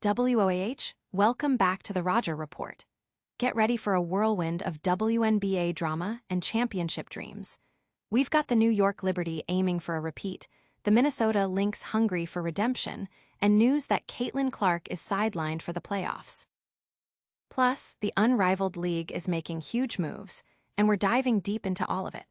WOAH, welcome back to the Roger Report. Get ready for a whirlwind of WNBA drama and championship dreams. We've got the New York Liberty aiming for a repeat, the Minnesota Lynx hungry for redemption, and news that Caitlin Clark is sidelined for the playoffs. Plus, the Unrivaled League is making huge moves, and we're diving deep into all of it.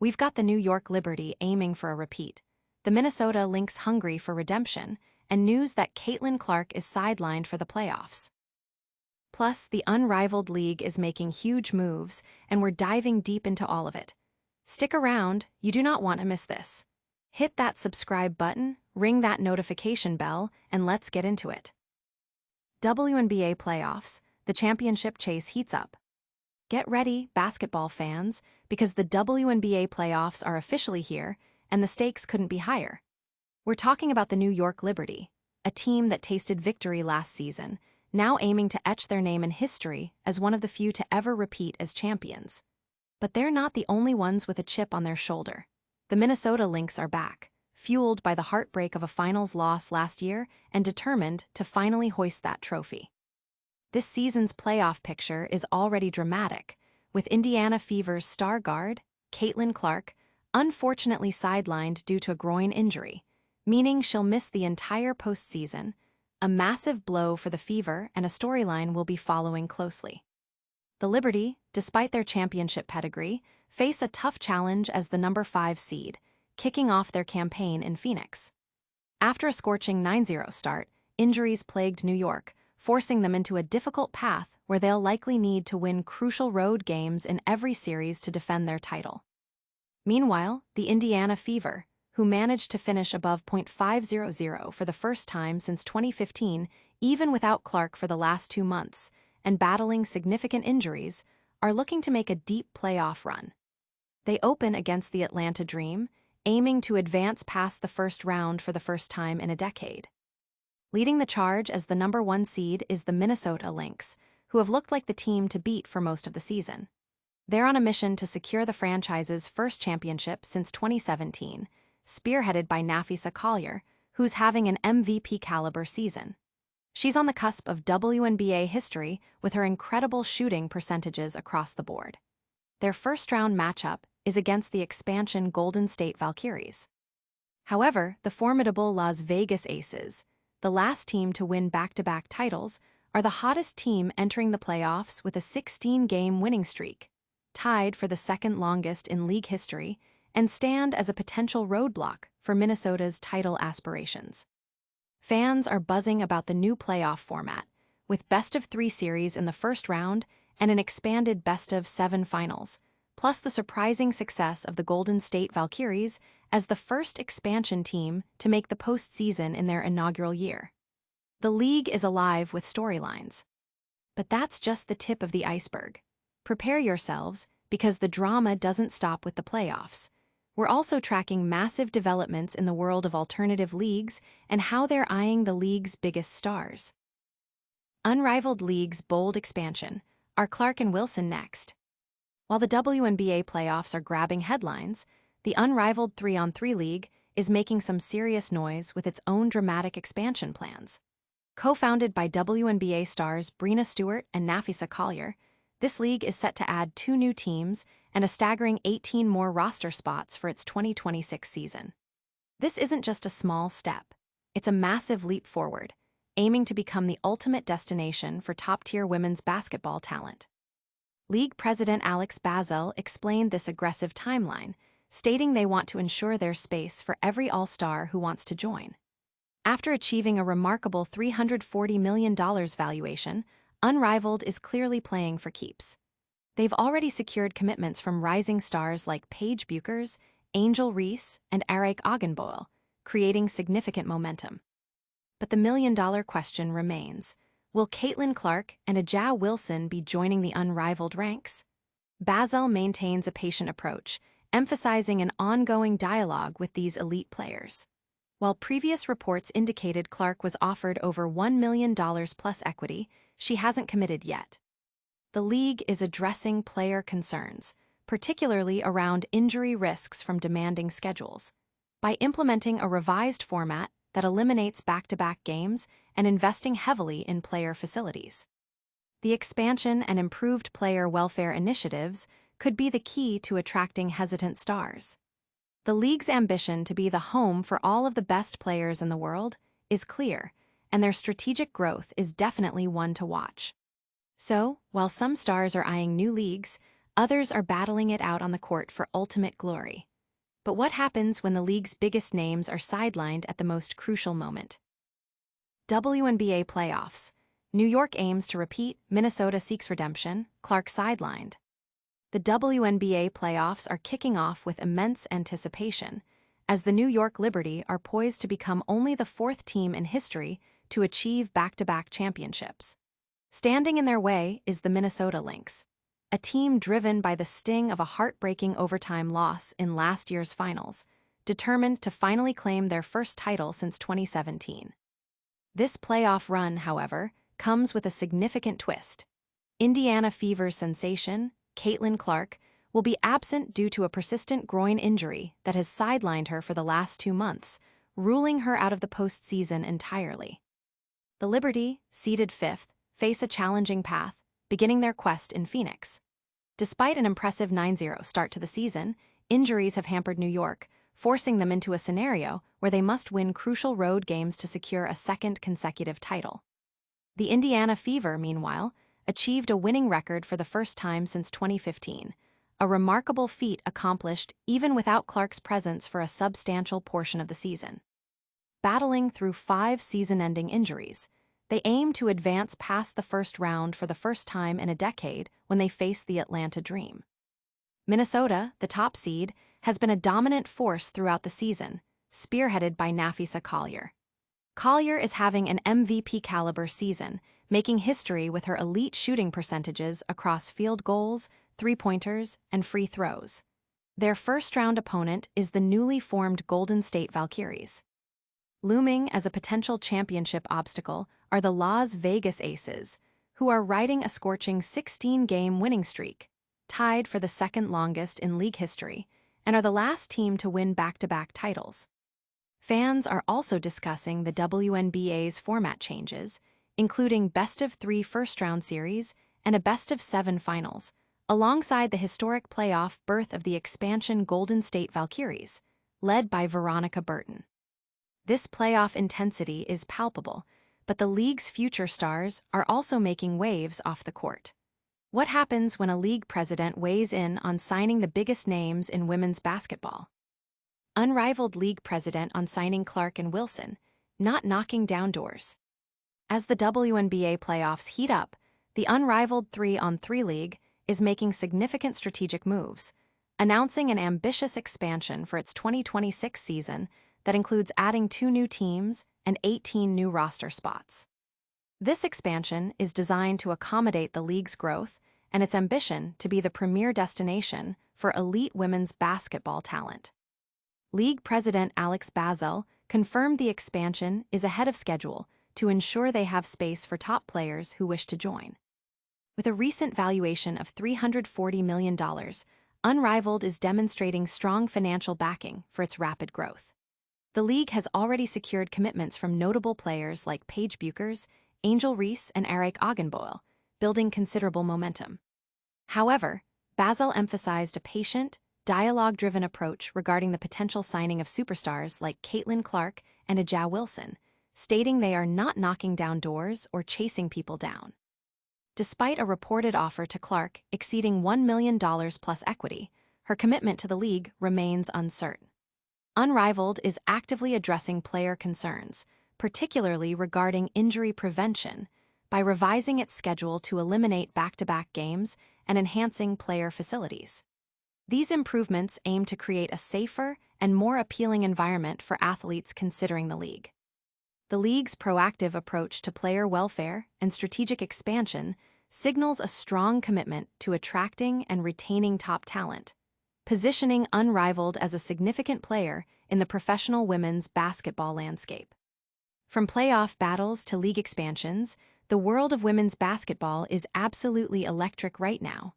We've got the New York Liberty aiming for a repeat, the Minnesota Lynx hungry for redemption, and news that Caitlin Clark is sidelined for the playoffs. Plus, the Unrivaled League is making huge moves, and we're diving deep into all of it. Stick around, you do not want to miss this. Hit that subscribe button, ring that notification bell, and let's get into it. WNBA playoffs, the championship chase heats up. Get ready, basketball fans, because the WNBA playoffs are officially here, and the stakes couldn't be higher. We're talking about the New York Liberty, a team that tasted victory last season, now aiming to etch their name in history as one of the few to ever repeat as champions. But they're not the only ones with a chip on their shoulder. The Minnesota Lynx are back, fueled by the heartbreak of a finals loss last year and determined to finally hoist that trophy. This season's playoff picture is already dramatic, with Indiana Fever's star guard, Caitlin Clark, unfortunately sidelined due to a groin injury, meaning she'll miss the entire postseason, a massive blow for the Fever and a storyline we'll be following closely. The Liberty, despite their championship pedigree, face a tough challenge as the number 5 seed, kicking off their campaign in Phoenix. After a scorching 9-0 start, injuries plagued New York, forcing them into a difficult path where they'll likely need to win crucial road games in every series to defend their title. Meanwhile, the Indiana Fever, who managed to finish above .500 for the first time since 2015, even without Clark for the last 2 months, and battling significant injuries, are looking to make a deep playoff run. They open against the Atlanta Dream, aiming to advance past the first round for the first time in a decade. Leading the charge as the number 1 seed is the Minnesota Lynx, who have looked like the team to beat for most of the season. They're on a mission to secure the franchise's first championship since 2017, spearheaded by Nafisa Collier, who's having an MVP-caliber season. She's on the cusp of WNBA history with her incredible shooting percentages across the board. Their first-round matchup is against the expansion Golden State Valkyries. However, the formidable Las Vegas Aces, the last team to win back-to-back titles, are the hottest team entering the playoffs with a 16-game winning streak, tied for the second longest in league history, and stand as a potential roadblock for Minnesota's title aspirations. Fans are buzzing about the new playoff format, with best-of-3 series in the first round and an expanded best-of-7 finals, plus the surprising success of the Golden State Valkyries as the first expansion team to make the postseason in their inaugural year. The league is alive with storylines. But that's just the tip of the iceberg. Prepare yourselves, because the drama doesn't stop with the playoffs. We're also tracking massive developments in the world of alternative leagues and how they're eyeing the league's biggest stars. Unrivaled League's bold expansion. Are Clark and Wilson next? While the WNBA playoffs are grabbing headlines, the Unrivaled 3-on-3 League is making some serious noise with its own dramatic expansion plans. Co-founded by WNBA stars Breanna Stewart and Nafisa Collier, this league is set to add 2 new teams and a staggering 18 more roster spots for its 2026 season. This isn't just a small step. It's a massive leap forward, aiming to become the ultimate destination for top-tier women's basketball talent. League President Alex Bazel explained this aggressive timeline, stating they want to ensure there's space for every all-star who wants to join. After achieving a remarkable $340 million valuation, Unrivaled is clearly playing for keeps. They've already secured commitments from rising stars like Paige Buchers, Angel Reese, and Arik Ogunboyle, creating significant momentum. But the million-dollar question remains: will Caitlin Clark and A'ja Wilson be joining the Unrivaled ranks? Bazel maintains a patient approach, emphasizing an ongoing dialogue with these elite players. While previous reports indicated Clark was offered over $1 million plus equity, she hasn't committed yet. The league is addressing player concerns, particularly around injury risks from demanding schedules. By implementing a revised format that eliminates back-to-back games and investing heavily in player facilities. The expansion and improved player welfare initiatives could be the key to attracting hesitant stars. The league's ambition to be the home for all of the best players in the world is clear, and their strategic growth is definitely one to watch. So, while some stars are eyeing new leagues, others are battling it out on the court for ultimate glory. But what happens when the league's biggest names are sidelined at the most crucial moment? WNBA playoffs. New York aims to repeat, Minnesota seeks redemption, Clark sidelined. The WNBA playoffs are kicking off with immense anticipation, as the New York Liberty are poised to become only the fourth team in history to achieve back-to-back championships. Standing in their way is the Minnesota Lynx, a team driven by the sting of a heartbreaking overtime loss in last year's finals, determined to finally claim their first title since 2017. This playoff run, however, comes with a significant twist. Indiana Fever's sensation, Caitlin Clark, will be absent due to a persistent groin injury that has sidelined her for the last 2 months, ruling her out of the postseason entirely. The Liberty, seeded fifth, face a challenging path, beginning their quest in Phoenix. Despite an impressive 9-0 start to the season, injuries have hampered New York, forcing them into a scenario where they must win crucial road games to secure a second consecutive title. The Indiana Fever, meanwhile, achieved a winning record for the first time since 2015, a remarkable feat accomplished even without Clark's presence for a substantial portion of the season. Battling through 5 season-ending injuries, they aim to advance past the first round for the first time in a decade when they face the Atlanta Dream. Minnesota, the top seed, has been a dominant force throughout the season, spearheaded by Napheesa Collier. Collier is having an MVP-caliber season, making history with her elite shooting percentages across field goals, three-pointers, and free throws. Their first-round opponent is the newly formed Golden State Valkyries. Looming as a potential championship obstacle are the Las Vegas Aces, who are riding a scorching 16-game winning streak, tied for the second longest in league history, and are the last team to win back-to-back titles. Fans are also discussing the WNBA's format changes, including best-of-3 first-round series and a best-of-7 finals, alongside the historic playoff berth of the expansion Golden State Valkyries, led by Veronica Burton. This playoff intensity is palpable, but the league's future stars are also making waves off the court. What happens when a league president weighs in on signing the biggest names in women's basketball? Unrivaled league president on signing Clark and Wilson, not knocking down doors. As the WNBA playoffs heat up, the Unrivaled 3-on-3 league is making significant strategic moves, announcing an ambitious expansion for its 2026 season that includes adding 2 new teams and 18 new roster spots. This expansion is designed to accommodate the league's growth and its ambition to be the premier destination for elite women's basketball talent. League President Alex Basel confirmed the expansion is ahead of schedule to ensure they have space for top players who wish to join. With a recent valuation of $340 million, Unrivaled is demonstrating strong financial backing for its rapid growth. The league has already secured commitments from notable players like Paige Buchers, Angel Reese, and Eric Augenboil, building considerable momentum. However, Basel emphasized a patient, dialogue-driven approach regarding the potential signing of superstars like Caitlin Clark and Aja Wilson, stating they are not knocking down doors or chasing people down. Despite a reported offer to Clark exceeding $1 million plus equity, her commitment to the league remains uncertain. Unrivaled is actively addressing player concerns, particularly regarding injury prevention, by revising its schedule to eliminate back-to-back games and enhancing player facilities. These improvements aim to create a safer and more appealing environment for athletes considering the league. The league's proactive approach to player welfare and strategic expansion signals a strong commitment to attracting and retaining top talent, positioning Unrivaled as a significant player in the professional women's basketball landscape. From playoff battles to league expansions, the world of women's basketball is absolutely electric right now.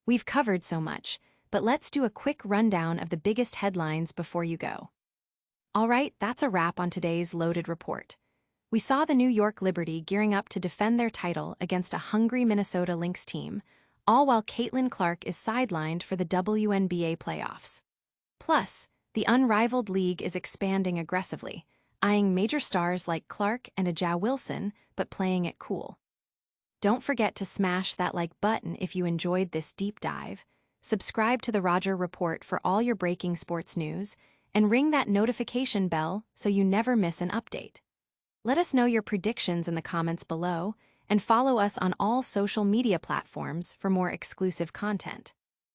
We've covered so much, but let's do a quick rundown of the biggest headlines before you go. All right, that's a wrap on today's loaded report. We saw the New York Liberty gearing up to defend their title against a hungry Minnesota Lynx team, all while Caitlin Clark is sidelined for the WNBA playoffs. Plus, the Unrivaled league is expanding aggressively, eyeing major stars like Clark and Aja Wilson, but playing it cool. Don't forget to smash that like button if you enjoyed this deep dive, subscribe to the Roger Report for all your breaking sports news, and ring that notification bell so you never miss an update. Let us know your predictions in the comments below, and follow us on all social media platforms for more exclusive content.